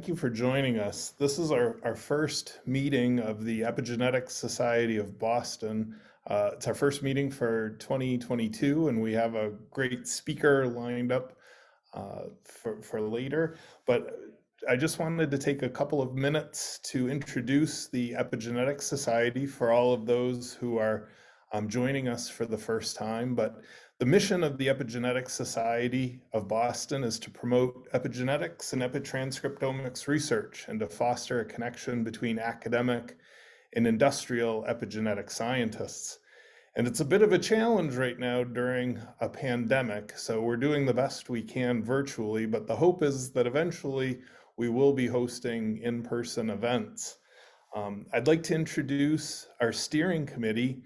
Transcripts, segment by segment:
thank you for joining us. This is our first meeting of the Epigenetic Society of Boston. It's our first meeting for 2022, and we have a great speaker lined up for later. But I just wanted to take a couple of minutes to introduce the Epigenetic Society for all of those who are joining us for the first time. But the mission of the Epigenetic Society of Boston is to promote epigenetics and epitranscriptomics research and to foster a connection between academic and industrial epigenetic scientists. And it's a bit of a challenge right now during a pandemic, so we're doing the best we can virtually, but the hope is that eventually we will be hosting in-person events. I'd like to introduce our steering committee,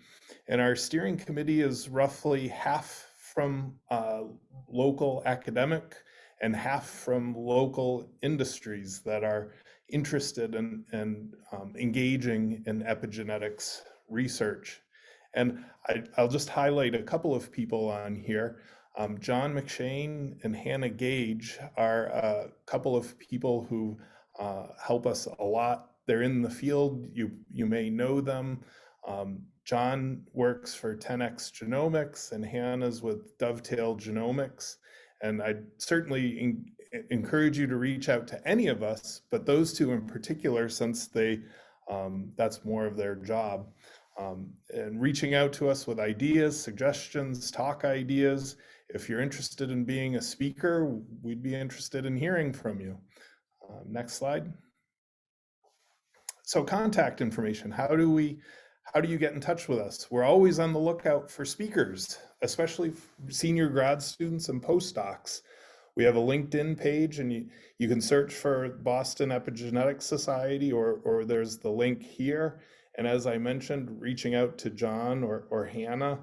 and our steering committee is roughly half from local academic and half from local industries that are interested in engaging in epigenetics research. And I'll just highlight a couple of people on here. John McShane and Hannah Gage are a couple of people who help us a lot. They're in the field, you may know them. John works for 10x Genomics and Hannah's with Dovetail Genomics. And I'd certainly encourage you to reach out to any of us, but those two in particular, since that's more of their job. And reaching out to us with ideas, suggestions, talk ideas. If you're interested in being a speaker, we'd be interested in hearing from you. Next slide. So contact information, how do you get in touch with us? We're always on the lookout for speakers, especially senior grad students and postdocs. We have a LinkedIn page, and you can search for Boston Epigenetic Society, or there's the link here. And as I mentioned, reaching out to John or Hannah.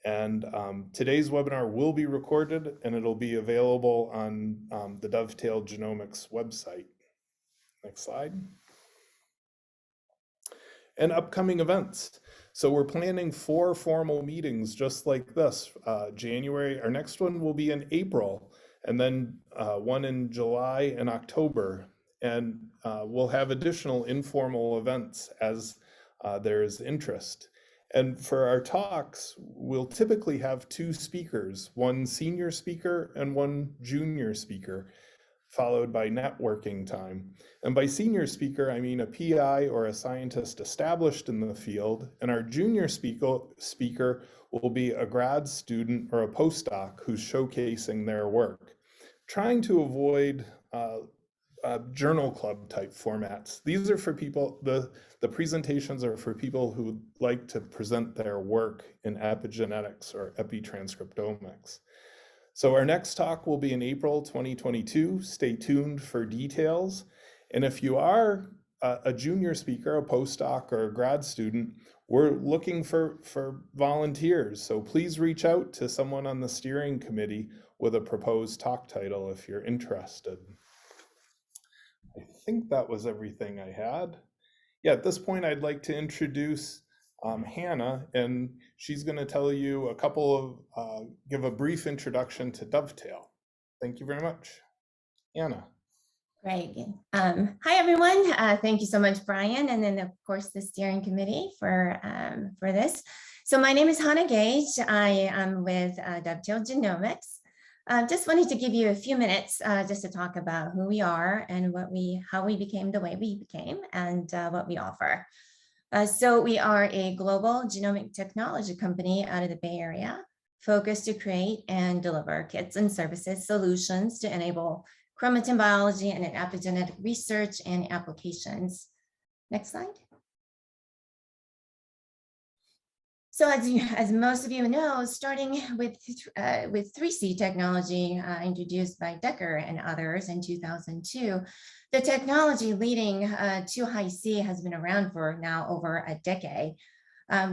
And today's webinar will be recorded, and it'll be available on the Dovetail Genomics website. Next slide. And upcoming events. So we're planning 4 formal meetings just like this. January, our next one will be in April, and then one in July and October. And we'll have additional informal events as there is interest. And for our talks, we'll typically have 2 speakers, one senior speaker and one junior speaker, followed by networking time. And by senior speaker, I mean a PI or a scientist established in the field, and our junior speaker will be a grad student or a postdoc who's showcasing their work, trying to avoid journal club type formats. These are for people, the presentations are for people who like to present their work in epigenetics or epitranscriptomics. So our next talk will be in April 2022. Stay tuned for details. And if you are a junior speaker, a postdoc, or a grad student, we're looking for volunteers. So please reach out to someone on the steering committee with a proposed talk title if you're interested. I think that was everything I had. Yeah, at this point, I'd like to introduce Hannah, and she's going to tell you give a brief introduction to Dovetail. Thank you very much. Hannah. Great. Hi, everyone. Thank you so much, Brian, and then, of course, the steering committee for this. So my name is Hannah Gage. I am with Dovetail Genomics. Just wanted to give you a few minutes just to talk about who we are and how we became the way we became and what we offer. So we are a global genomic technology company out of the Bay Area, focused to create and deliver kits and services solutions to enable chromatin biology and epigenetic research and applications. Next slide. So as most of you know, starting with 3C technology introduced by Decker and others in 2002, the technology leading to Hi-C has been around for now over a decade.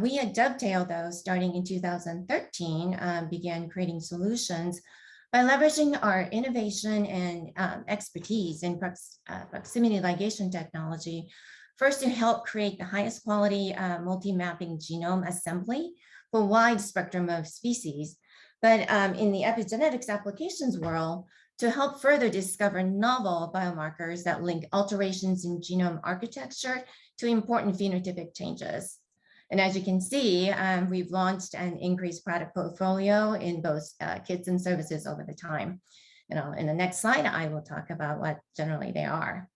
We at Dovetail, though, starting in 2013, began creating solutions by leveraging our innovation and expertise in proximity ligation technology, first to help create the highest quality multi-mapping genome assembly for a wide spectrum of species, but in the epigenetics applications world, to help further discover novel biomarkers that link alterations in genome architecture to important phenotypic changes. And as you can see, we've launched an increased product portfolio in both kits and services over the time. In the next slide, I will talk about what generally they are.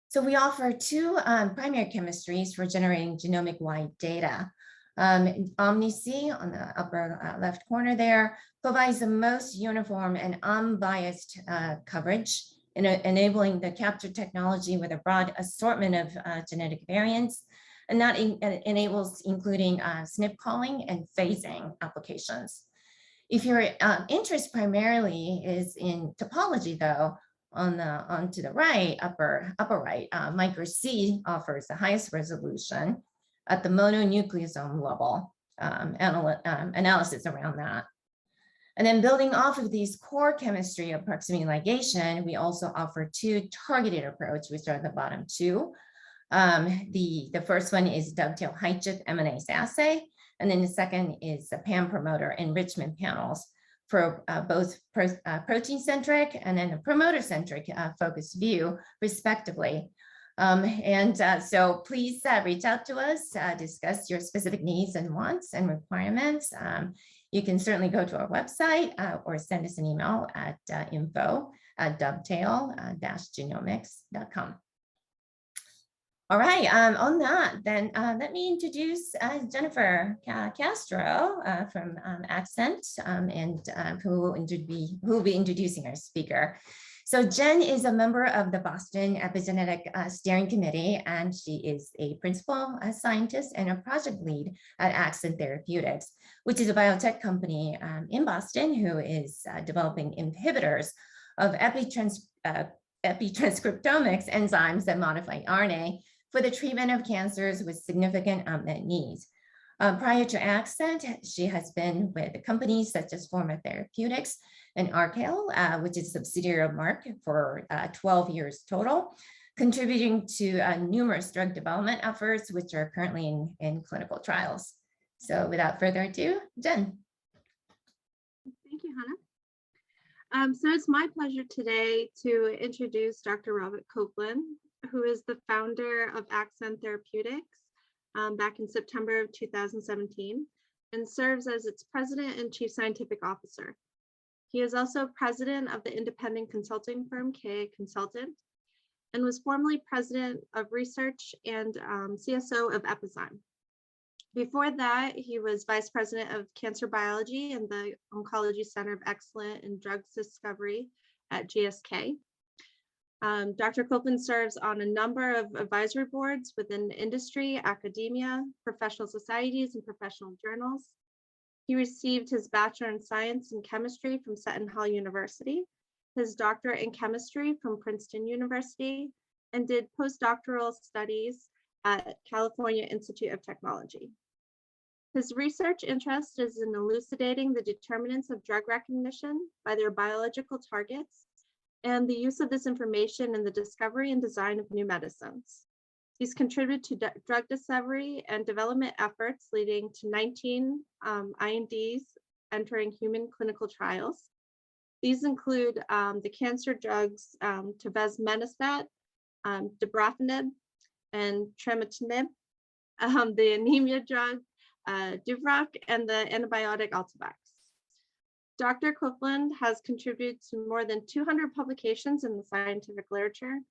So we offer two primary chemistries for generating genomic-wide data. OmniC on the upper left corner there provides the most uniform and unbiased coverage, enabling the capture technology with a broad assortment of genetic variants, and that enables including SNP calling and phasing applications. If your interest primarily is in topology, though, onto the right, upper right, microC offers the highest resolution at the mononucleosome level, analysis around that. And then building off of these core chemistry of proximity ligation, we also offer two targeted approach, which are the bottom two. The first one is Dovetail high-chip MNase assay, and then the second is the PAM promoter enrichment panels for both protein-centric and then the promoter-centric focused view, respectively. So please reach out to us, discuss your specific needs and wants and requirements. You can certainly go to our website or send us an email at info@dovetail-genomics.com. All right, on that, then let me introduce Jennifer Castro from Accent, who will be introducing our speaker. So Jen is a member of the Boston Epigenetic Steering Committee, and she is a principal scientist and a project lead at Accent Therapeutics, which is a biotech company in Boston who is developing inhibitors of epitranscriptomics enzymes that modify RNA for the treatment of cancers with significant unmet needs. Prior to Accent, she has been with companies such as Forma Therapeutics and Arkel, which is a subsidiary of Merck, for 12 years total, contributing to numerous drug development efforts, which are currently in clinical trials. So without further ado, Jen. Thank you, Hannah. So it's my pleasure today to introduce Dr. Robert Copeland, who is the founder of Accent Therapeutics back in September of 2017, and serves as its president and chief scientific officer. He is also president of the independent consulting firm KA Consultant, and was formerly president of research and CSO of Enzyme. Before that, he was vice president of cancer biology in the Oncology Center of Excellence in Drugs Discovery at GSK. Dr. Copeland serves on a number of advisory boards within industry, academia, professional societies, and professional journals. He received his Bachelor in Science in Chemistry from Seton Hall University, his doctorate in chemistry from Princeton University, and did postdoctoral studies at California Institute of Technology. His research interest is in elucidating the determinants of drug recognition by their biological targets and the use of this information in the discovery and design of new medicines. He's contributed to drug discovery and development efforts leading to 19 INDs entering human clinical trials. These include the cancer drugs tavasmenostat, dabrafenib, and tremetinib, the anemia drug Duvroc, and the antibiotic Altivax. Dr. Copeland has contributed to more than 200 publications in the scientific literature,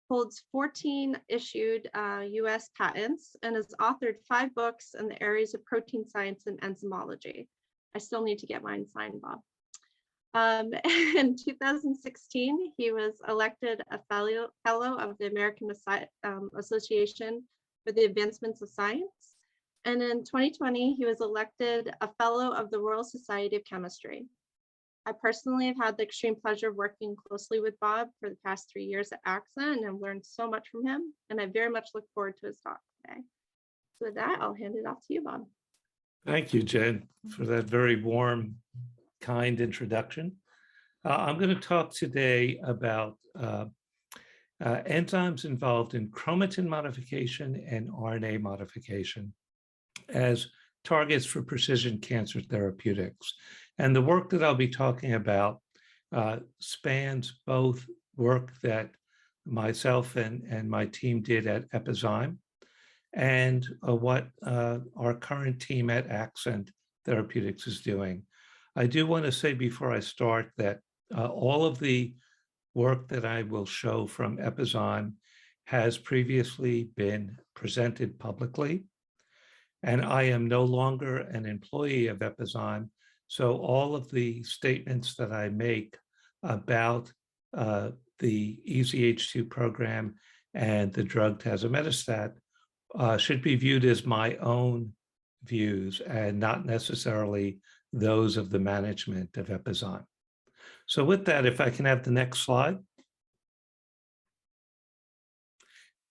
holds 14 issued US patents, and has authored 5 books in the areas of protein science and enzymology. I still need to get mine signed, Bob. In 2016, he was elected a fellow of the American Association for the Advancements of Science. And in 2020, he was elected a fellow of the Royal Society of Chemistry. I personally have had the extreme pleasure of working closely with Bob for the past 3 years at Accent, and I've learned so much from him, and I very much look forward to his talk today. So with that, I'll hand it off to you, Bob. Thank you, Jen, for that very warm, kind introduction. I'm going to talk today about enzymes involved in chromatin modification and RNA modification as targets for precision cancer therapeutics. And the work that I'll be talking about spans both work that myself and my team did at Enzyme and what our current team at Accent Therapeutics is doing. I do want to say before I start that all of the work that I will show from Enzyme has previously been presented publicly, and I am no longer an employee of Enzyme, so all of the statements that I make about the EZH2 program and the drug tazemetostat should be viewed as my own views and not necessarily those of the management of Enzyme. So with that, if I can have the next slide.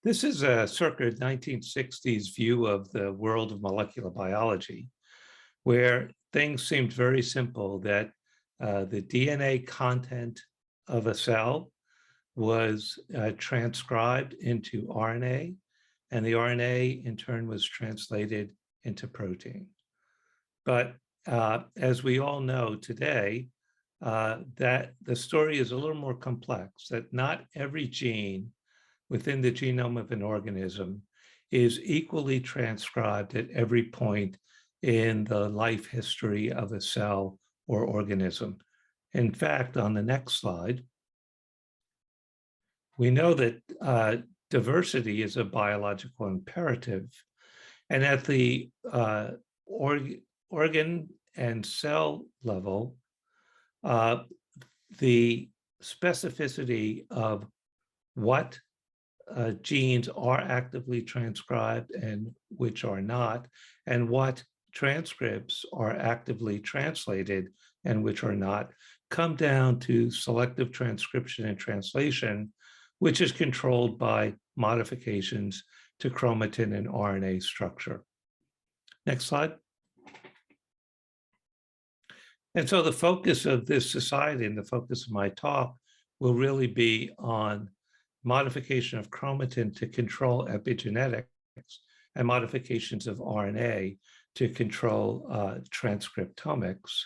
This is a circa 1960s view of the world of molecular biology, where things seemed very simple, that the DNA content of a cell was transcribed into RNA, and the RNA in turn was translated into protein. But as we all know today, that the story is a little more complex, that not every gene within the genome of an organism is equally transcribed at every point in the life history of a cell or organism. In fact, on the next slide, we know that diversity is a biological imperative, and at the organ and cell level, the specificity of what genes are actively transcribed and which are not, and what transcripts are actively translated and which are not, come down to selective transcription and translation, which is controlled by modifications to chromatin and RNA structure. Next slide. And so the focus of this society and the focus of my talk will really be on modification of chromatin to control epigenetics and modifications of RNA to control transcriptomics.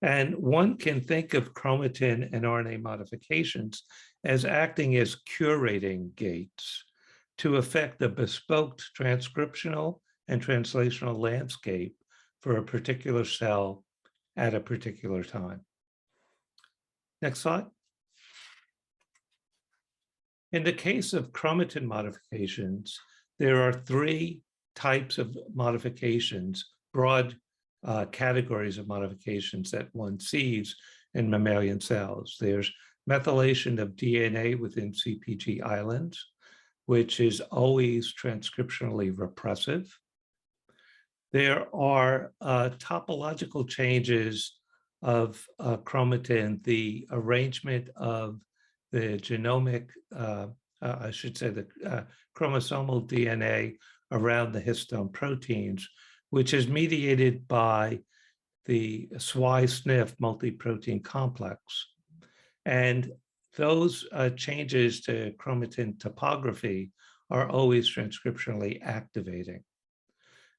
And one can think of chromatin and RNA modifications as acting as curating gates to affect the bespoke transcriptional and translational landscape for a particular cell at a particular time. Next slide. In the case of chromatin modifications, there are three types of modifications, broad categories of modifications that one sees in mammalian cells. There's methylation of DNA within CpG islands, which is always transcriptionally repressive. There are topological changes of chromatin, the arrangement of the genomic, I should say the chromosomal DNA around the histone proteins, which is mediated by the SWI/SNF multi-protein complex. And those changes to chromatin topography are always transcriptionally activating.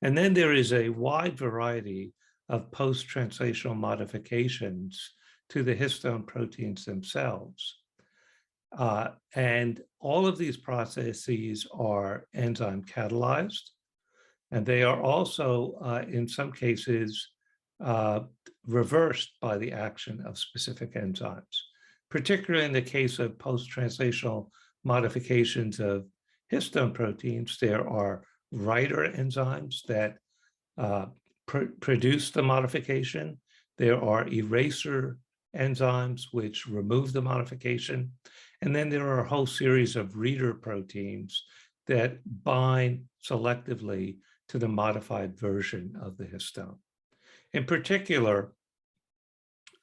And then there is a wide variety of post-translational modifications to the histone proteins themselves. And all of these processes are enzyme catalyzed, and they are also, in some cases, reversed by the action of specific enzymes. Particularly in the case of post-translational modifications of histone proteins, there are writer enzymes that produce the modification. There are eraser enzymes which remove the modification. And then there are a whole series of reader proteins that bind selectively to the modified version of the histone. In particular,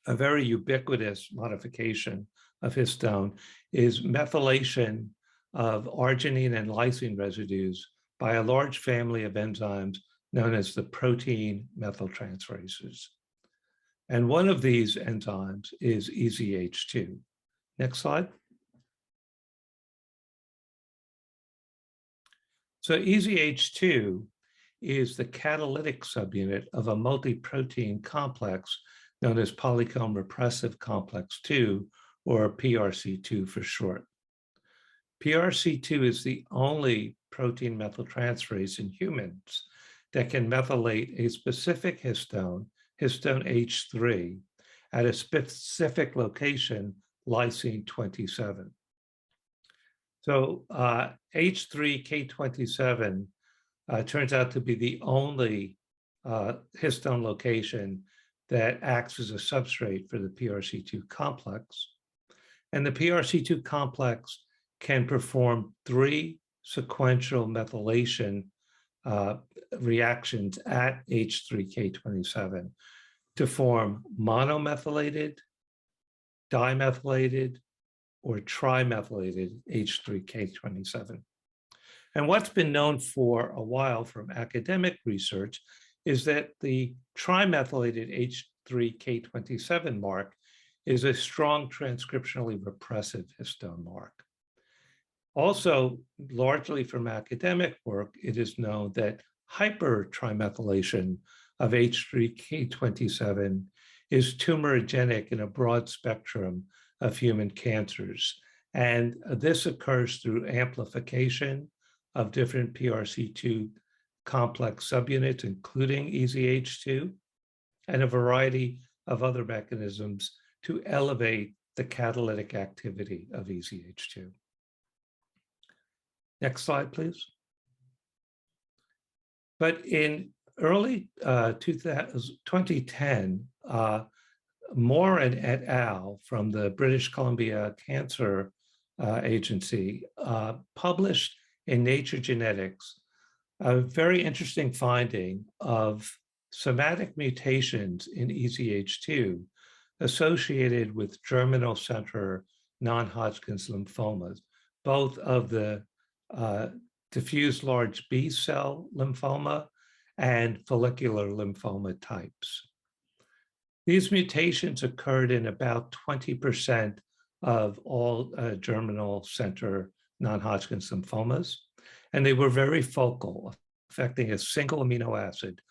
a very ubiquitous modification of histone is methylation of arginine and lysine residues by a large family of enzymes known as the protein methyltransferases. And one of these enzymes is EZH2. Next slide. So EZH2 is the catalytic subunit of a multi-protein complex known as polycomb repressive complex 2, or PRC2 for short. PRC2 is the only protein methyltransferase in humans that can methylate a specific histone, histone H3, at a specific location, lysine 27. So H3K27 turns out to be the only histone location that acts as a substrate for the PRC2 complex. And the PRC2 complex can perform 3 sequential methylation reactions at H3K27 to form monomethylated, dimethylated, or trimethylated H3K27. And what's been known for a while from academic research is that the trimethylated H3K27 mark is a strong transcriptionally repressive histone mark. Also, largely from academic work, it is known that hypertrimethylation of H3K27 is tumorigenic in a broad spectrum of human cancers. And this occurs through amplification of different PRC2 complex subunits, including EZH2, and a variety of other mechanisms to elevate the catalytic activity of EZH2. Next slide, please. But in early 2010, Moore and et al. From the British Columbia Cancer Agency published in Nature Genetics a very interesting finding of somatic mutations in EZH2 associated with germinal center non-Hodgkin's lymphomas, both of the diffuse large B-cell lymphoma and follicular lymphoma types. These mutations occurred in about 20% of all germinal center non-Hodgkin's lymphomas, and they were very focal, affecting a single amino acid,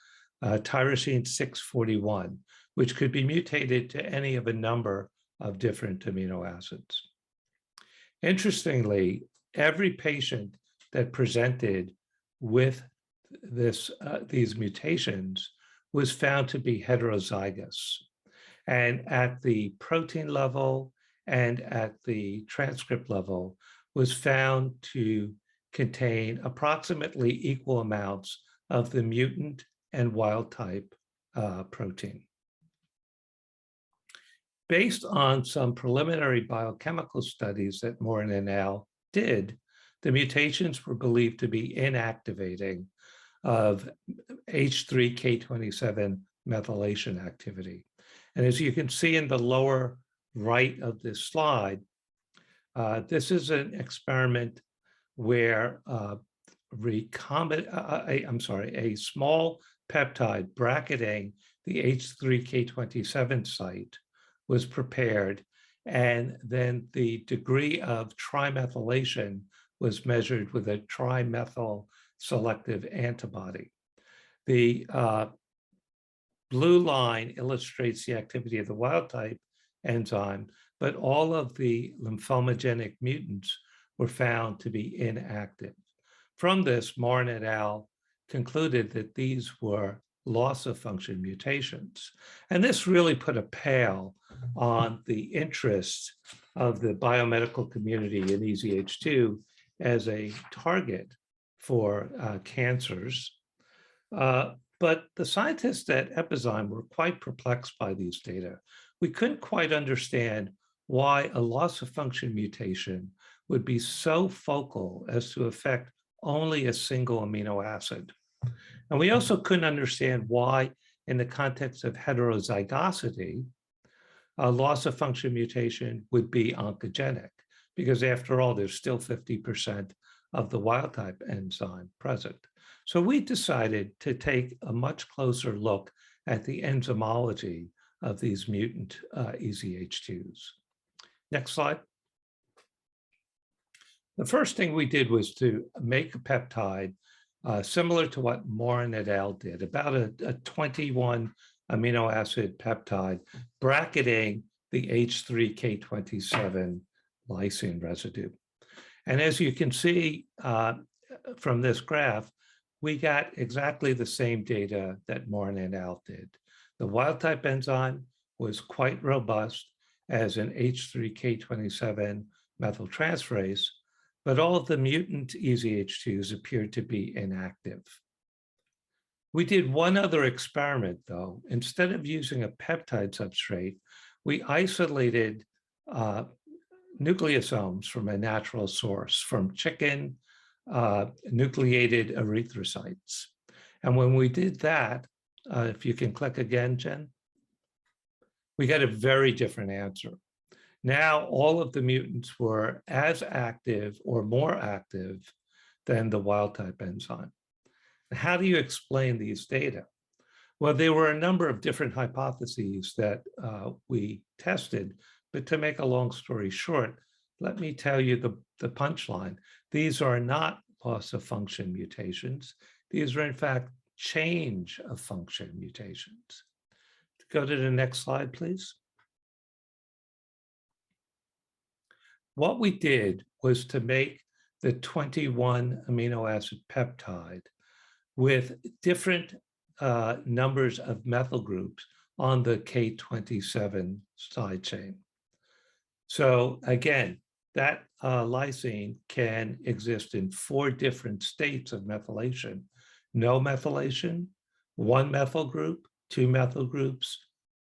tyrosine 641, which could be mutated to any of a number of different amino acids. Interestingly, every patient that presented with these mutations was found to be heterozygous. And at the protein level and at the transcript level was found to contain approximately equal amounts of the mutant and wild type protein. Based on some preliminary biochemical studies that Moore and al. Did, the mutations were believed to be inactivating of H3K27 methylation activity. And as you can see in the lower right of this slide, this is an experiment where a small peptide bracketing the H3K27 site was prepared, and then the degree of trimethylation was measured with a trimethyl selective antibody. The blue line illustrates the activity of the wild type enzyme, but all of the lymphomogenic mutants were found to be inactive. From this, Moore et al. Concluded that these were loss of function mutations. And this really put a pale on the interest of the biomedical community in EZH2 as a target for cancers. But the scientists at Epizyme were quite perplexed by these data. We couldn't quite understand why a loss of function mutation would be so focal as to affect only a single amino acid. And we also couldn't understand why, in the context of heterozygosity, a loss of function mutation would be oncogenic, because after all, there's still 50% of the wild type enzyme present. So we decided to take a much closer look at the enzymology of these mutant EZH2s. Next slide. The first thing we did was to make a peptide similar to what Moore et al. Did, about a 21 amino acid peptide, bracketing the H3K27 lysine residue. And as you can see from this graph, we got exactly the same data that Martin et al. Did. The wild type enzyme was quite robust as an H3K27 methyltransferase, but all of the mutant EZH2s appeared to be inactive. We did one other experiment, though. Instead of using a peptide substrate, we isolated nucleosomes from a natural source, from chicken nucleated erythrocytes. And when we did that, if you can click again, Jen, we got a very different answer. Now, all of the mutants were as active or more active than the wild type enzyme. How do you explain these data? Well, there were a number of different hypotheses that we tested, but to make a long story short, let me tell you the punchline. These are not loss of function mutations. These are in fact change of function mutations. Go to the next slide, please. What we did was to make the 21 amino acid peptide with different numbers of methyl groups on the K27 side chain. So again, that lysine can exist in 4 different states of methylation: no methylation, 1 methyl group, 2 methyl groups,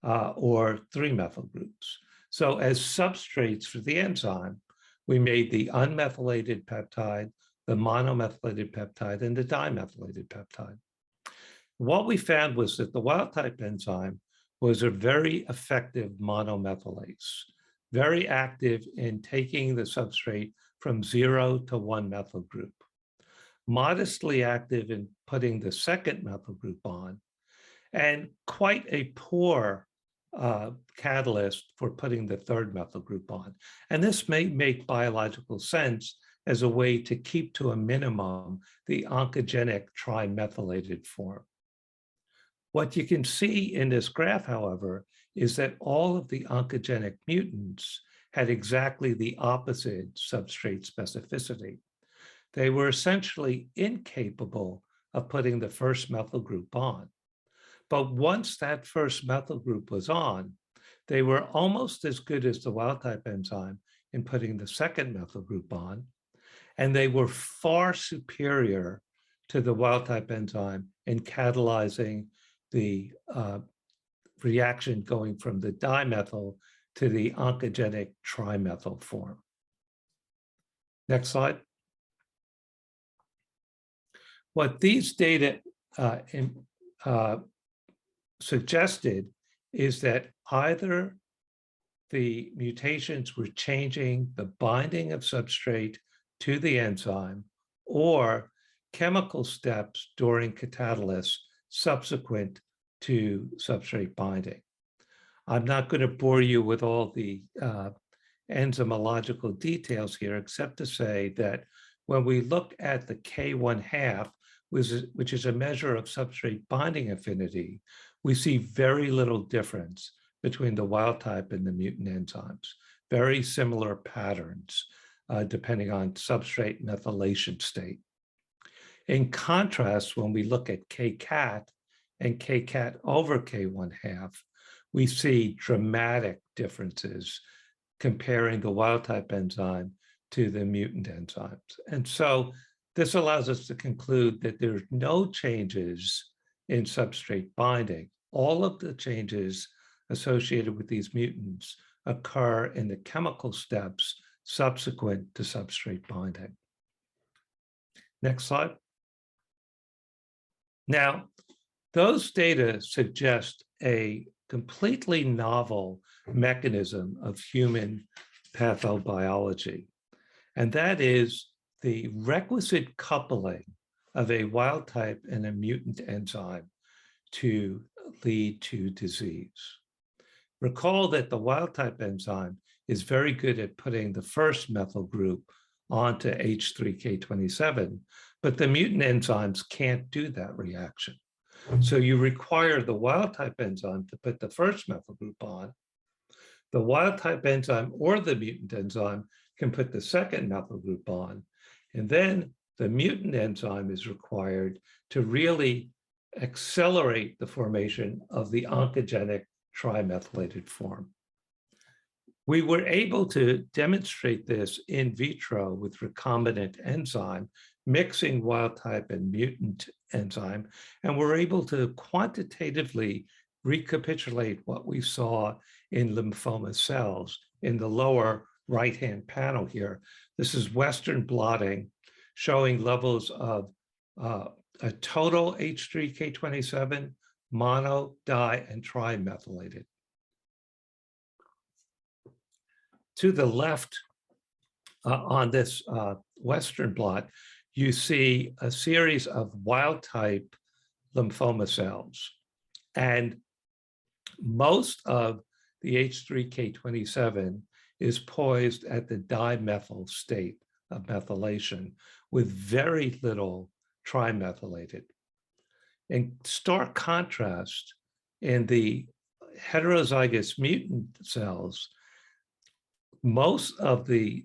or 3 methyl groups. So as substrates for the enzyme, we made the unmethylated peptide, the monomethylated peptide, and the dimethylated peptide. What we found was that the wild type enzyme was a very effective monomethylase, very active in taking the substrate from 0 to 1 methyl group, modestly active in putting the second methyl group on, and quite a poor catalyst for putting the third methyl group on. And this may make biological sense as a way to keep to a minimum the oncogenic trimethylated form. What you can see in this graph, however, is that all of the oncogenic mutants had exactly the opposite substrate specificity. They were essentially incapable of putting the first methyl group on. But once that first methyl group was on, they were almost as good as the wild type enzyme in putting the second methyl group on, and they were far superior to the wild type enzyme in catalyzing the reaction going from the dimethyl to the oncogenic trimethyl form. Next slide. What these data suggested is that either the mutations were changing the binding of substrate to the enzyme, or chemical steps during catalysis subsequent to substrate binding. I'm not going to bore you with all the enzymological details here, except to say that when we look at the K1/2, which is a measure of substrate binding affinity, we see very little difference between the wild type and the mutant enzymes, very similar patterns depending on substrate methylation state. In contrast, when we look at Kcat and Kcat over K1/2, we see dramatic differences comparing the wild type enzyme to the mutant enzymes. And so this allows us to conclude that there's no changes in substrate binding. All of the changes associated with these mutants occur in the chemical steps subsequent to substrate binding. Next slide. Now, those data suggest a completely novel mechanism of human pathobiology, and that is the requisite coupling of a wild type and a mutant enzyme to lead to disease. Recall that the wild type enzyme is very good at putting the first methyl group onto H3K27, but the mutant enzymes can't do that reaction. So you require the wild type enzyme to put the first methyl group on. The wild type enzyme or the mutant enzyme can put the second methyl group on. And then the mutant enzyme is required to really accelerate the formation of the oncogenic trimethylated form. We were able to demonstrate this in vitro with recombinant enzyme, mixing wild type and mutant enzyme, and we're able to quantitatively recapitulate what we saw in lymphoma cells in the lower right-hand panel here. This is Western blotting showing levels of a total H3K27, mono, di, and trimethylated. To the left on this Western blot, you see a series of wild type lymphoma cells. And most of the H3K27 is poised at the dimethyl state of methylation with very little trimethylated. In stark contrast, in the heterozygous mutant cells, most of the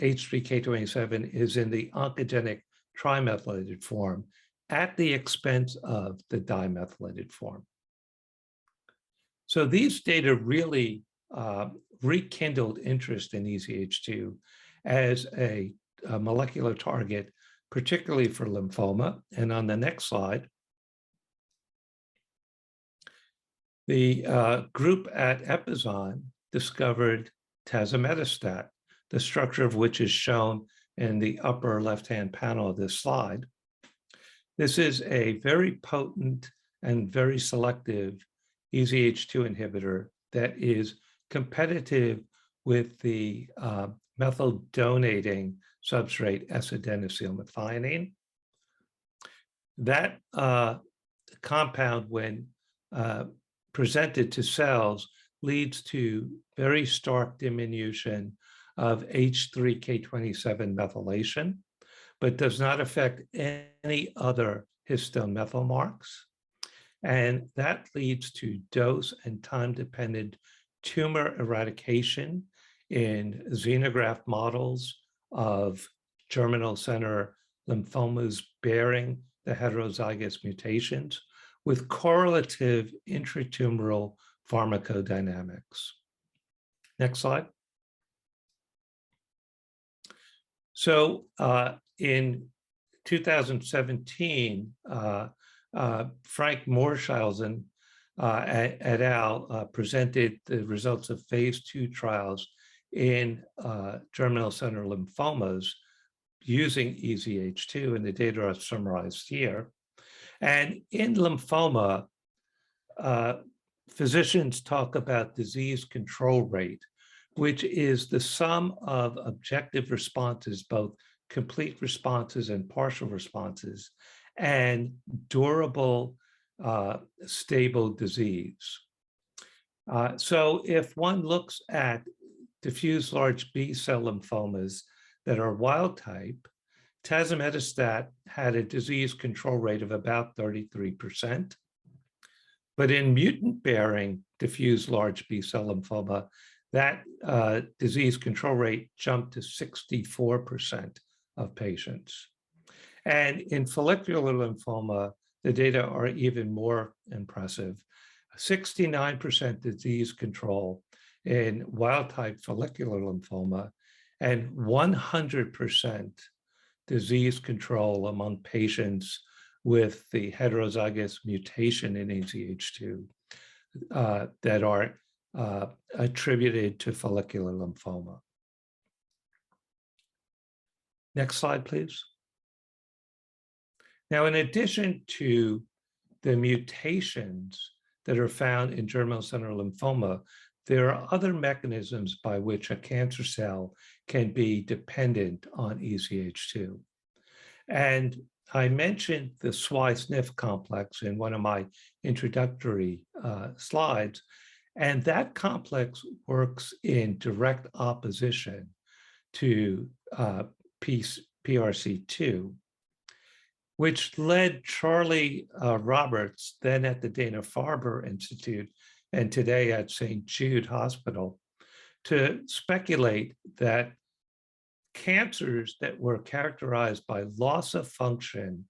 H3K27 is in the oncogenic trimethylated form at the expense of the dimethylated form. So these data really rekindled interest in EZH2 as a molecular target, particularly for lymphoma. And on the next slide, the group at Epizyme discovered tazemetostat, the structure of which is shown in the upper left-hand panel of this slide. This is a very potent and very selective EZH2 inhibitor that is competitive with the methyl-donating substrate S-adenosylmethionine. That compound, when presented to cells, leads to very stark diminution of H3K27 methylation, but does not affect any other histone methyl marks. And that leads to dose and time-dependent tumor eradication in xenograft models of germinal center lymphomas bearing the heterozygous mutations with correlative intratumoral pharmacodynamics. Next slide. So in 2017, Frank Morshausen et al. Presented the results of phase 2 trials in germinal center lymphomas using EZH2, and the data are summarized here. And in lymphoma, physicians talk about disease control rate, which is the sum of objective responses, both complete responses and partial responses, and durable, stable disease. So if one looks at diffuse large B-cell lymphomas that are wild type, tazemetostat had a disease control rate of about 33%. But in mutant-bearing diffuse large B-cell lymphoma, that disease control rate jumped to 64% of patients. And in follicular lymphoma, the data are even more impressive. 69% disease control in wild-type follicular lymphoma and 100% disease control among patients with the heterozygous mutation in EZH2 that are attributed to follicular lymphoma. Next slide, please. Now, in addition to the mutations that are found in germinal center lymphoma, there are other mechanisms by which a cancer cell can be dependent on EZH2. And I mentioned the SWI/SNF complex in one of my introductory slides, and that complex works in direct opposition to PRC2. which led Charlie Roberts, then at the Dana-Farber Institute and today at St. Jude Hospital, to speculate that cancers that were characterized by loss of function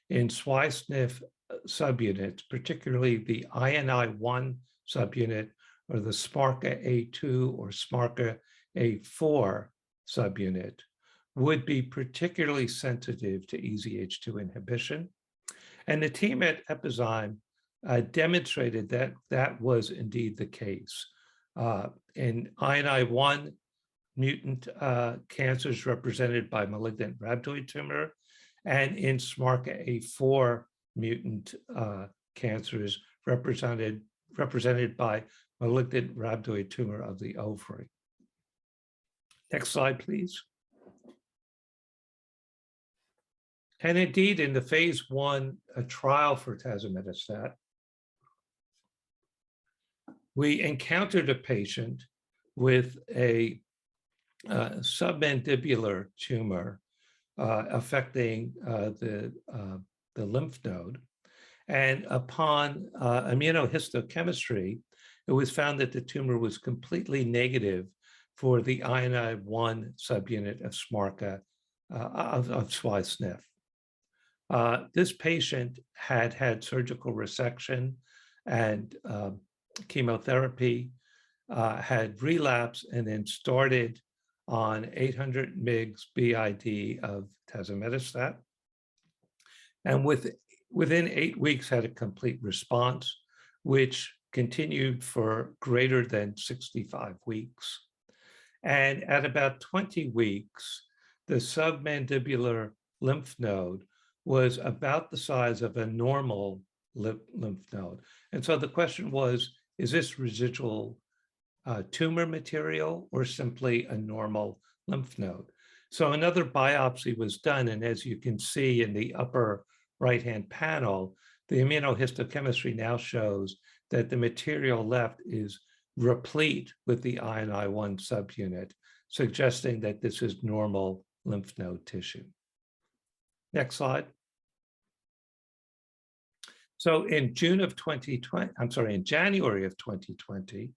in SWI/SNF subunits, particularly the INI1 subunit or the SMARCA-A2 or SMARCA-A4 subunit, would be particularly sensitive to EZH2 inhibition. And the team at Epizyme demonstrated that that was indeed the case. In INI1 mutant cancers represented by malignant rhabdoid tumor, and in SMARCA-A4 mutant cancers represented by malignant rhabdoid tumor of the ovary. Next slide, please. And indeed, in the phase 1 trial for tazemetostat, we encountered a patient with a submandibular tumor affecting the lymph node. And upon immunohistochemistry, it was found that the tumor was completely negative for the INI1 subunit of SMARCA of SWI/SNF. This patient had had surgical resection and chemotherapy, had relapsed, and then started on 800 mg BID of tazemetostat. And within 8 weeks had a complete response, which continued for greater than 65 weeks. And at about 20 weeks, the submandibular lymph node was about the size of a normal lymph node. And so the question was, is this residual tumor material or simply a normal lymph node? So another biopsy was done, and as you can see in the upper right-hand panel, the immunohistochemistry now shows that the material left is replete with the INI1 subunit, suggesting that this is normal lymph node tissue. Next slide. So in January of 2020,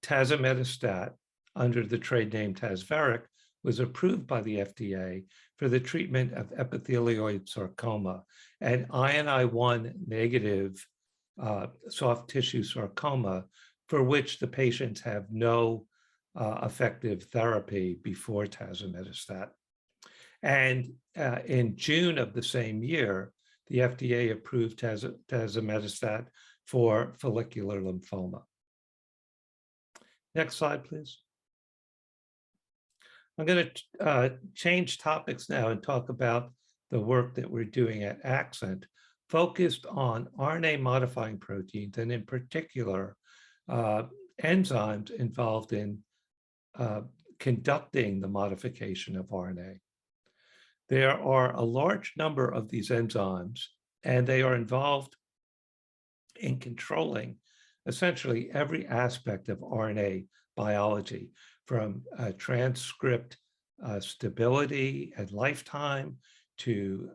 tazemetostat, under the trade name Tazverik, was approved by the FDA for the treatment of epithelioid sarcoma, an INI1 negative soft tissue sarcoma for which the patients have no effective therapy before tazemetostat. And in June of the same year, the FDA approved tazemetostat for follicular lymphoma. Next slide, please. I'm going to change topics now and talk about the work that we're doing at Accent, focused on RNA-modifying proteins, and in particular, enzymes involved in conducting the modification of RNA. There are a large number of these enzymes, and they are involved in controlling essentially every aspect of RNA biology, from transcript stability and lifetime to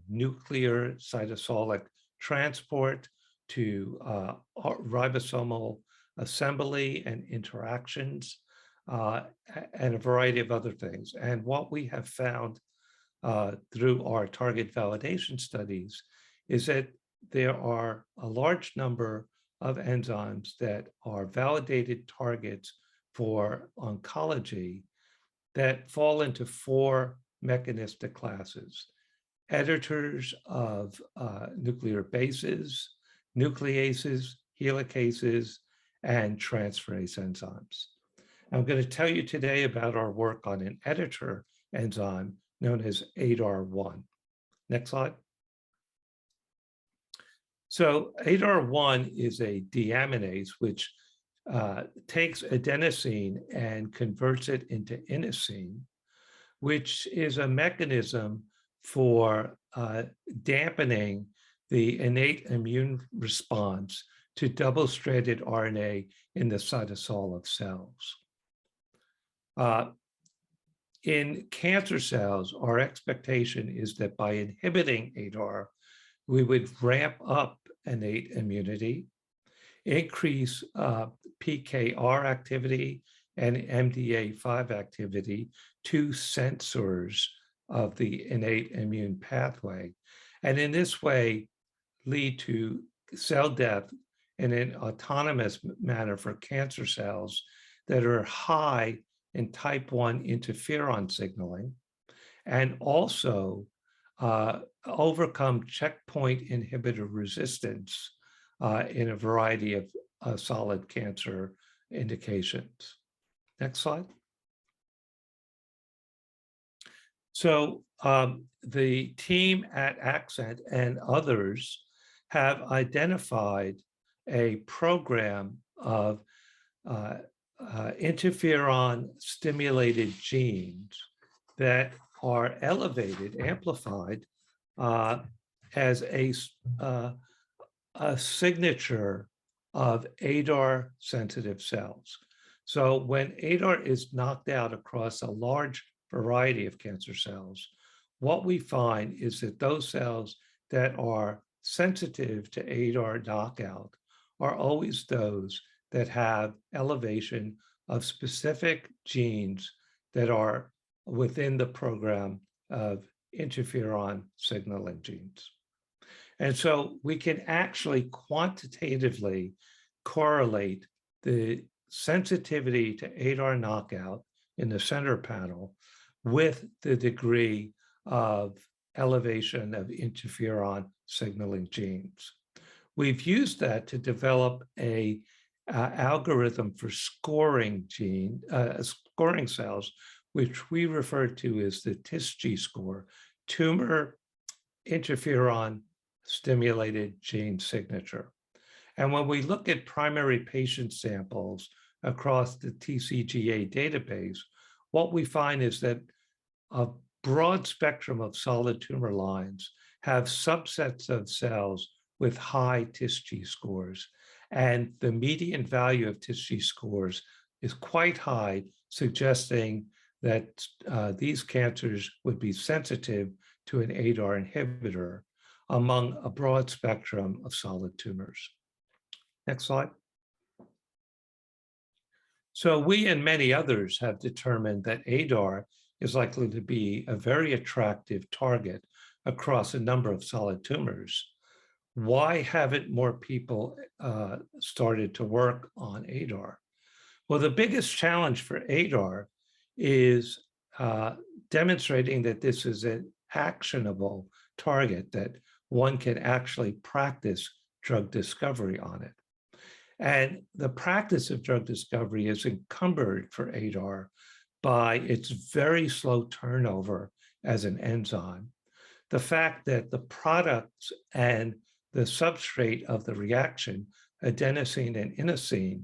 nuclear cytosolic transport to ribosomal assembly and interactions, and a variety of other things. And what we have found through our target validation studies is that there are a large number of enzymes that are validated targets for oncology that fall into 4 mechanistic classes: editors of nuclear bases, nucleases, helicases, and transferase enzymes. I'm going to tell you today about our work on an editor enzyme known as ADAR1. Next slide. So ADAR1 is a deaminase which takes adenosine and converts it into inosine, which is a mechanism for dampening the innate immune response to double-stranded RNA in the cytosol of cells. in cancer cells, our expectation is that by inhibiting ADAR, we would ramp up innate immunity, increase PKR activity and MDA5 activity, two sensors of the innate immune pathway, and in this way lead to cell death in an autonomous manner for cancer cells that are high in type 1 interferon signaling, and also overcome checkpoint inhibitor resistance in a variety of solid cancer indications. Next slide. So the team at Accent and others have identified a program of interferon stimulated genes that are elevated, amplified as a signature of ADAR sensitive cells. So when ADAR is knocked out across a large variety of cancer cells, what we find is that those cells that are sensitive to ADAR knockout are always those that have elevation of specific genes that are within the program of interferon signaling genes. And so we can actually quantitatively correlate the sensitivity to ADAR knockout in the center panel with the degree of elevation of interferon signaling genes. We've used that to develop a algorithm for scoring scoring cells, which we refer to as the TISG score, tumor interferon stimulated gene signature. And when we look at primary patient samples across the TCGA database, what we find is that a broad spectrum of solid tumor lines have subsets of cells with high TISG scores. And the median value of TISG scores is quite high, suggesting that these cancers would be sensitive to an ADAR inhibitor among a broad spectrum of solid tumors. Next slide. So we and many others have determined that ADAR is likely to be a very attractive target across a number of solid tumors. Why haven't more people started to work on ADAR? Well, the biggest challenge for ADAR is demonstrating that this is an actionable target, that one can actually practice drug discovery on it. And the practice of drug discovery is encumbered for ADAR by its very slow turnover as an enzyme. The fact that the products and the substrate of the reaction, adenosine and inosine,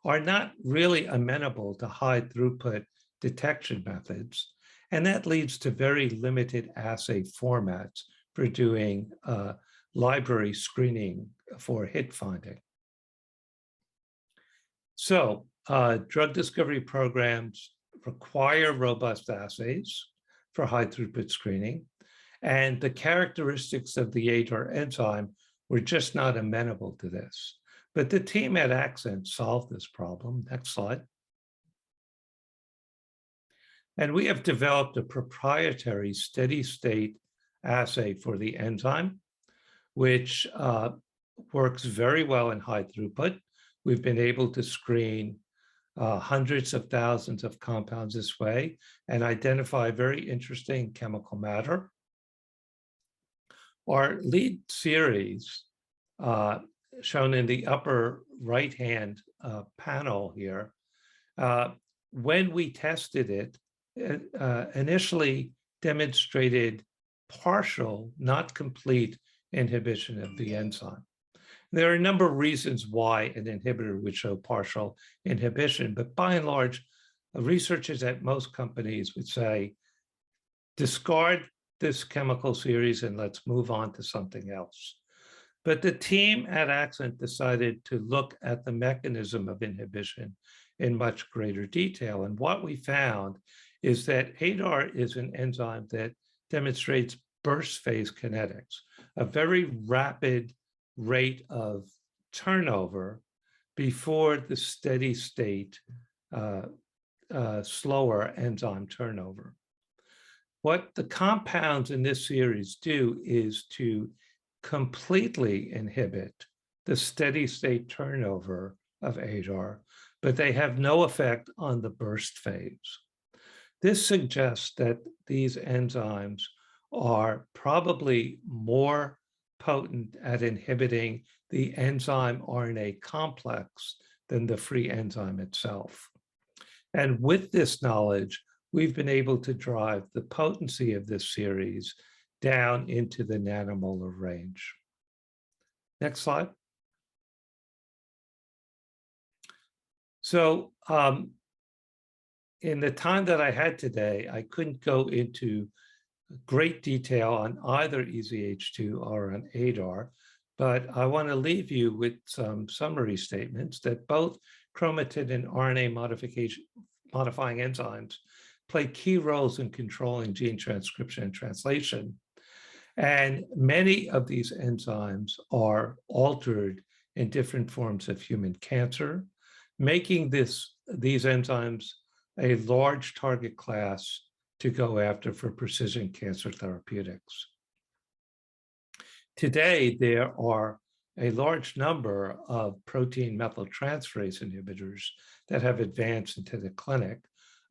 are not really amenable to high throughput detection methods. And that leads to very limited assay formats for doing library screening for hit finding. So drug discovery programs require robust assays for high throughput screening. And the characteristics of the ADAR enzyme were just not amenable to this. But the team at Accent solved this problem. Next slide. And we have developed a proprietary steady state assay for the enzyme, which works very well in high throughput. We've been able to screen hundreds of thousands of compounds this way and identify very interesting chemical matter. Our lead series, shown in the upper right-hand panel here, when we tested it, initially demonstrated partial, not complete inhibition of the enzyme. There are a number of reasons why an inhibitor would show partial inhibition, but by and large, researchers at most companies would say, discard this chemical series and let's move on to something else. But the team at Accent decided to look at the mechanism of inhibition in much greater detail. And what we found is that ADAR is an enzyme that demonstrates burst phase kinetics, a very rapid rate of turnover before the steady state slower enzyme turnover. What the compounds in this series do is to completely inhibit the steady state turnover of ADAR, but they have no effect on the burst phase. This suggests that these enzymes are probably more potent at inhibiting the enzyme RNA complex than the free enzyme itself. And with this knowledge, we've been able to drive the potency of this series down into the nanomolar range. Next slide. So in the time that I had today, I couldn't go into great detail on either EZH2 or on ADAR, but I want to leave you with some summary statements that both chromatin and RNA modifying enzymes play key roles in controlling gene transcription and translation. And many of these enzymes are altered in different forms of human cancer, making these enzymes a large target class to go after for precision cancer therapeutics. Today, there are a large number of protein methyltransferase inhibitors that have advanced into the clinic,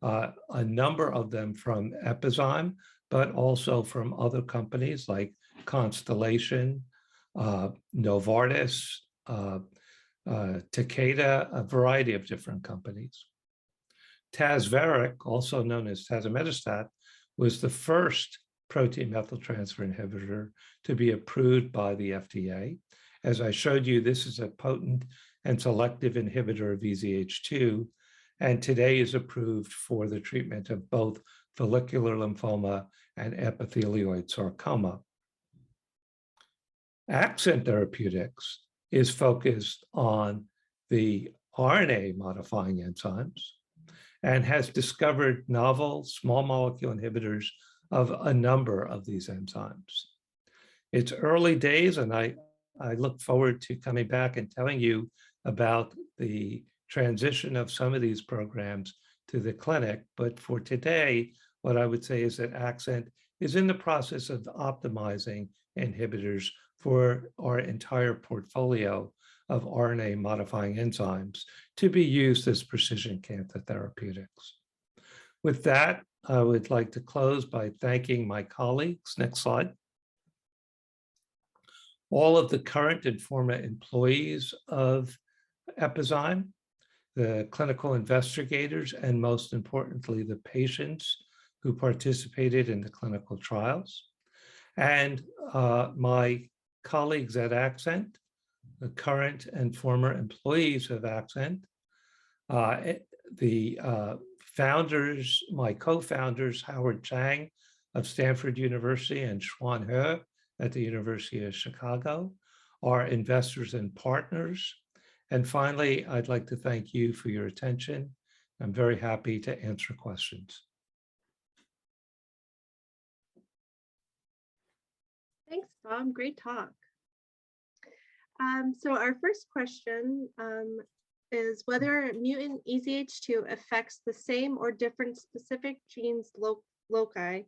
a number of them from Epizyme, but also from other companies like Constellation, Novartis, Takeda, a variety of different companies. Tazverik, also known as tazemetostat, was the first protein methyltransfer inhibitor to be approved by the FDA. As I showed you, this is a potent and selective inhibitor of EZH2, and today is approved for the treatment of both follicular lymphoma and epithelioid sarcoma. Accent Therapeutics is focused on the RNA-modifying enzymes and has discovered novel small molecule inhibitors of a number of these enzymes. It's early days, and I look forward to coming back and telling you about the transition of some of these programs to the clinic. But for today, what I would say is that Accent is in the process of optimizing inhibitors for our entire portfolio of RNA modifying enzymes to be used as precision cancer therapeutics. With that, I would like to close by thanking my colleagues. Next slide. All of the current and former employees of Epizyme, the clinical investigators, and most importantly, the patients who participated in the clinical trials, and my colleagues at Accent, the current and former employees of Accent, the founders, my co-founders, Howard Chang of Stanford University and Xuan He at the University of Chicago, our investors and partners. And finally, I'd like to thank you for your attention. I'm very happy to answer questions. Thanks, Bob. Great talk. So our first question is whether mutant EZH2 affects the same or different specific genes loci,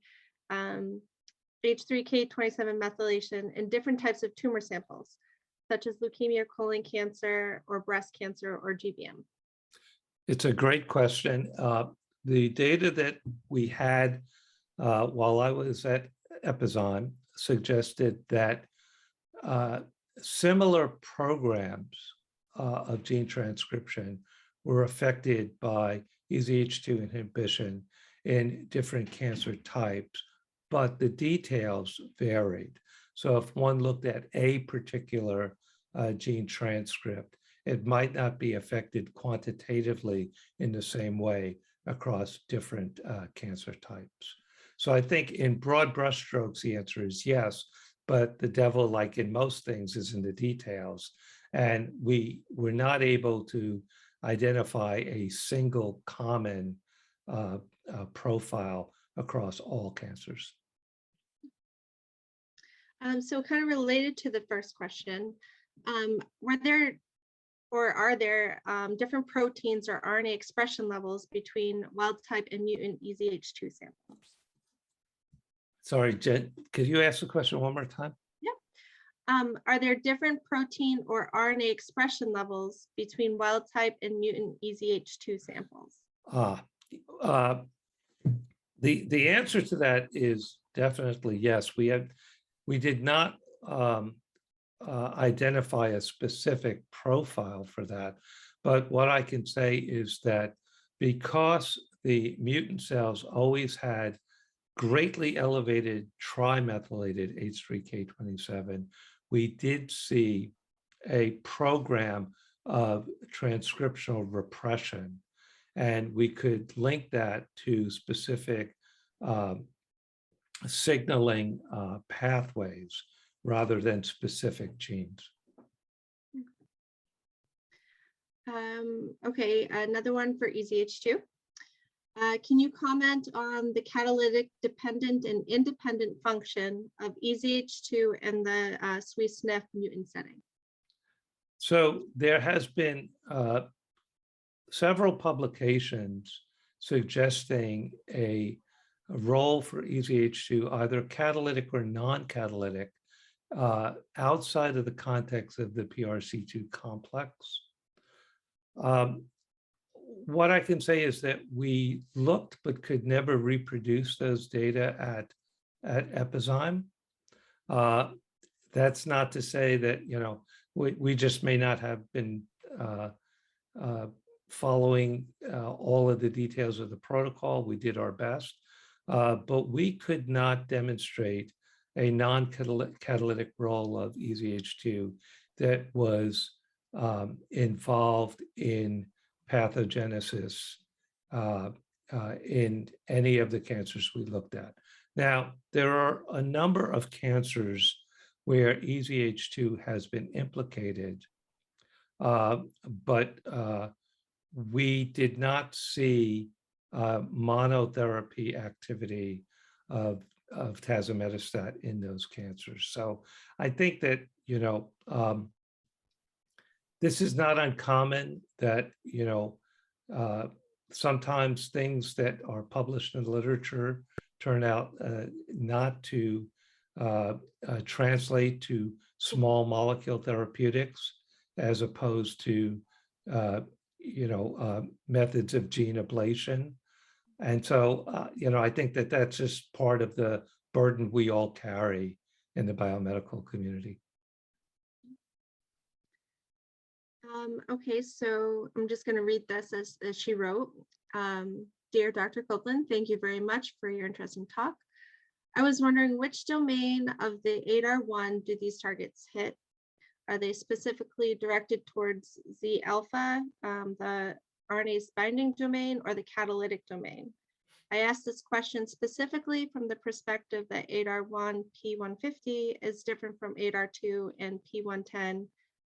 H3K27 methylation in different types of tumor samples, such as leukemia, colon cancer, or breast cancer, or GBM? It's a great question. The data that we had while I was at Epizyme suggested that similar programs of gene transcription were affected by EZH2 inhibition in different cancer types, but the details varied. So if one looked at a particular gene transcript, it might not be affected quantitatively in the same way across different cancer types. So I think in broad brushstrokes, the answer is yes, but the devil, like in most things, is in the details. And we were not able to identify a single common profile across all cancers. So kind of related to the first question, were there or are there different proteins or RNA expression levels between wild type and mutant EZH2 samples? Sorry, Jen, could you ask the question one more time? Are there different protein or RNA expression levels between wild type and mutant EZH2 samples? The answer to that is definitely yes. We did not identify a specific profile for that, but what I can say is that because the mutant cells always had greatly elevated trimethylated H3K27, we did see a program of transcriptional repression, and we could link that to specific signaling pathways rather than specific genes. Okay, another one for EZH2. Can you comment on the catalytic dependent and independent function of EZH2 and the SWI/SNF mutant setting? So there has been several publications suggesting a role for EZH2, either catalytic or non-catalytic, outside of the context of the PRC2 complex. What I can say is that we looked but could never reproduce those data at Epizyme. That's not to say that, you know, we just may not have been following all of the details of the protocol. We did our best, but we could not demonstrate a non-catalytic role of EZH2 that was involved in pathogenesis in any of the cancers we looked at. Now, there are a number of cancers where EZH2 has been implicated, but we did not see monotherapy activity of tazemetostat in those cancers. So I think that, you know, this is not uncommon that, you know, sometimes things that are published in the literature turn out not to translate to small molecule therapeutics as opposed to, you know, methods of gene ablation. And so, you know, I think that that's just part of the burden we all carry in the biomedical community. Okay, so I'm just going to read this as she wrote. Dear Dr. Copeland, thank you very much for your interesting talk. I was wondering which domain of the ADAR1 do these targets hit? Are they specifically directed towards Z alpha, the RNA's binding domain, or the catalytic domain? I asked this question specifically from the perspective that ADAR1 P150 is different from ADAR2 and P110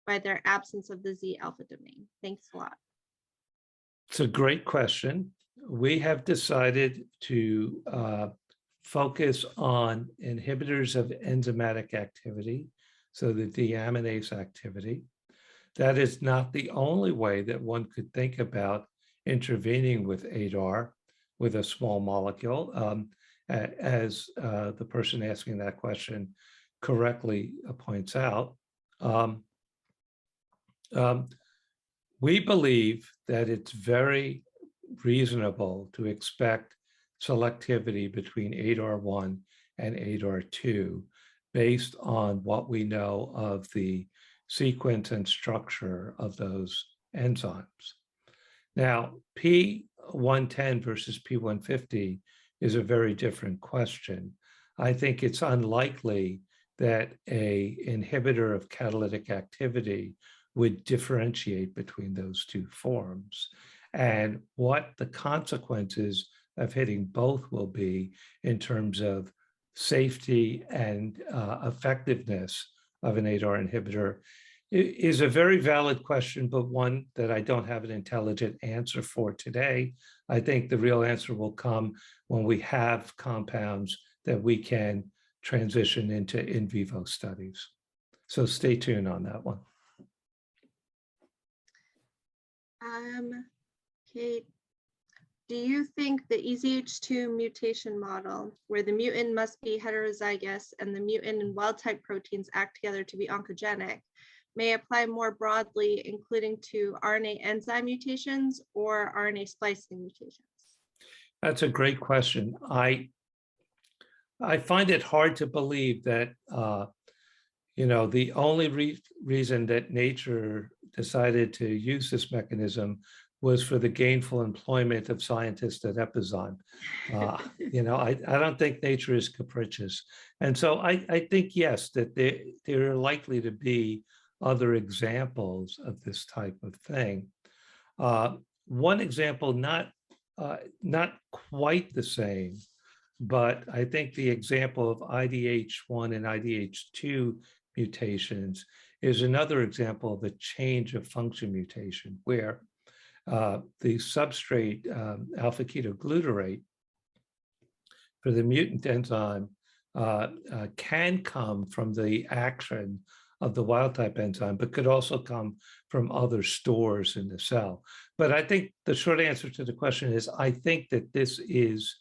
by their absence of the Z alpha domain. Thanks a lot. It's a great question. We have decided to focus on inhibitors of enzymatic activity, so the deaminase activity. That is not the only way that one could think about intervening with ADAR with a small molecule, as the person asking that question correctly points out. We believe that it's very reasonable to expect selectivity between ADAR1 and ADAR2 based on what we know of the sequence and structure of those enzymes. Now, P110 versus P150 is a very different question. I think it's unlikely that an inhibitor of catalytic activity would differentiate between those two forms, and what the consequences of hitting both will be in terms of safety and effectiveness of an ADAR inhibitor is a very valid question, but one that I don't have an intelligent answer for today. I think the real answer will come when we have compounds that we can transition into in vivo studies. So stay tuned on that one. Okay. Do you think the EZH2 mutation model, where the mutant must be heterozygous and the mutant and wild-type proteins act together to be oncogenic, may apply more broadly, including to RNA enzyme mutations or RNA splicing mutations? That's a great question. I find it hard to believe that the only reason that nature decided to use this mechanism was for the gainful employment of scientists at Epizyme. I don't think nature is capricious. And so I think, yes, that there are likely to be other examples of this type of thing. One example, not quite the same, but I think the example of IDH1 and IDH2 mutations is another example of a change of function mutation where the substrate alpha-ketoglutarate for the mutant enzyme can come from the action of the wild-type enzyme, but could also come from other stores in the cell. But I think the short answer to the question is, I think that this is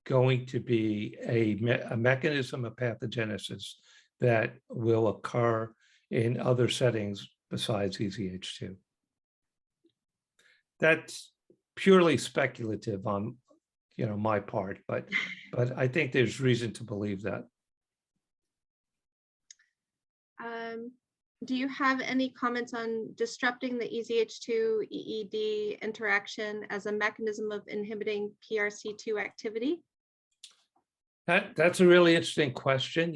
going to be a mechanism of pathogenesis that will occur in other settings besides EZH2. That's purely speculative on my part, but I think there's reason to believe that. Do you have any comments on disrupting the EZH2 EED interaction as a mechanism of inhibiting PRC2 activity? That's a really interesting question.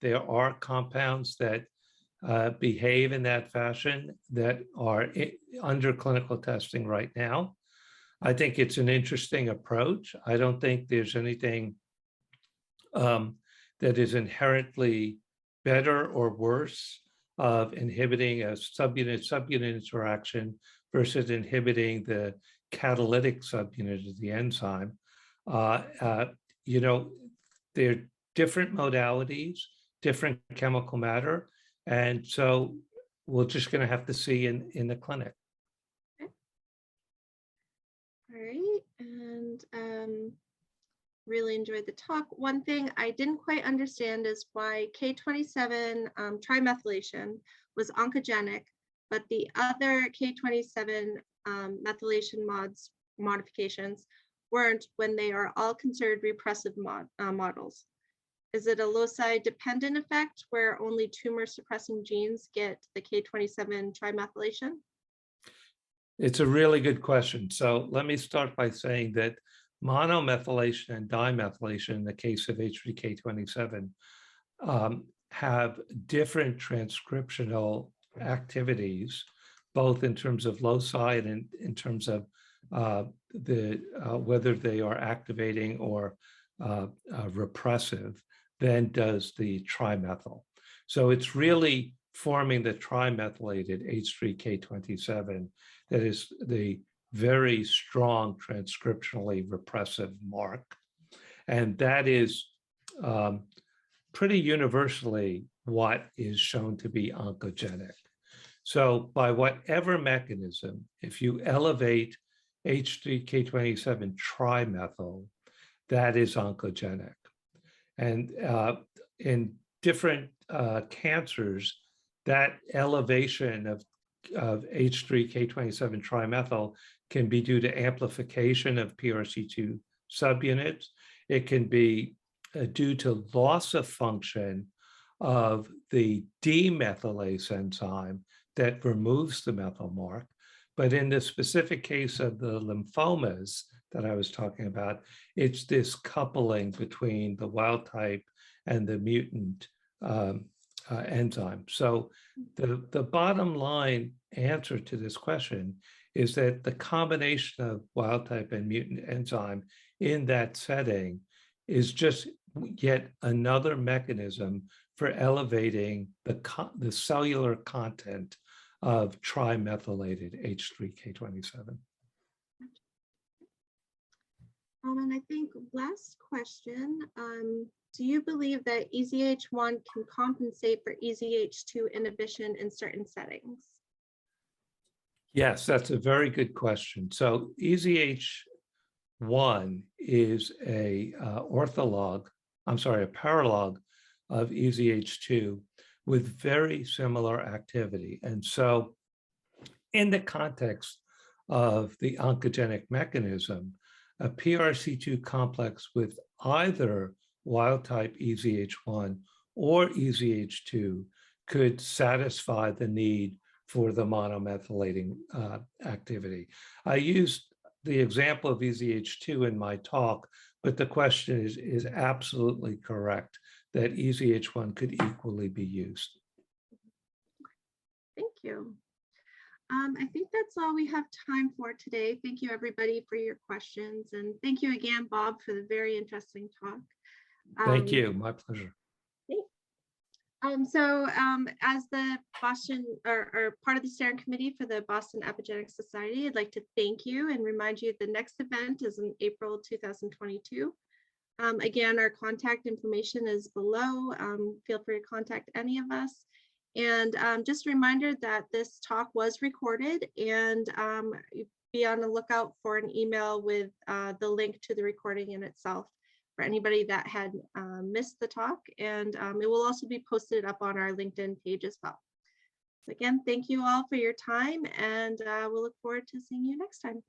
There are compounds that behave in that fashion that are under clinical testing right now. I think it's an interesting approach. I don't think there's anything that is inherently better or worse of inhibiting a subunit interaction versus inhibiting the catalytic subunit of the enzyme. They're different modalities, different chemical matter. And so we're just going to have to see in the clinic. Okay. All right. And really enjoyed the talk. One thing I didn't quite understand is why K27 trimethylation was oncogenic, but the other K27 methylation modifications weren't, when they are all considered repressive models. Is it a loci-dependent effect where only tumor-suppressing genes get the K27 trimethylation? It's a really good question. So let me start by saying that monomethylation and dimethylation, in the case of H3K27, have different transcriptional activities, both in terms of loci and in terms of whether they are activating or repressive, than does the trimethyl. So it's really forming the trimethylated H3K27 that is the very strong transcriptionally repressive mark. And that is pretty universally what is shown to be oncogenic. So by whatever mechanism, if you elevate H3K27 trimethyl, that is oncogenic. And in different cancers, that elevation of H3K27 trimethyl can be due to amplification of PRC2 subunits. It can be due to loss of function of the demethylase enzyme that removes the methyl mark. But in the specific case of the lymphomas that I was talking about, it's this coupling between the wild type and the mutant enzyme. So the bottom line answer to this question is that the combination of wild type and mutant enzyme in that setting is just yet another mechanism for elevating the cellular content of trimethylated H3K27. And I think last question, do you believe that EZH1 can compensate for EZH2 inhibition in certain settings? Yes, that's a very good question. So EZH1 is a paralog of EZH2 with very similar activity. And so in the context of the oncogenic mechanism, a PRC2 complex with either wild type EZH1 or EZH2 could satisfy the need for the monomethylating activity. I used the example of EZH2 in my talk, but the question is absolutely correct that EZH1 could equally be used. Thank you. I think that's all we have time for today. Thank you, everybody, for your questions. And thank you again, Bob, for the very interesting talk. Thank you. My pleasure. As the Boston or part of the steering committee for the Boston Epigenetic Society, I'd like to thank you and remind you the next event is in April 2022. Again, our contact information is below. Feel free to contact any of us. And just a reminder that this talk was recorded, and be on the lookout for an email with the link to the recording in itself for anybody that had missed the talk. And it will also be posted up on our LinkedIn page as well. So again, thank you all for your time, and we'll look forward to seeing you next time.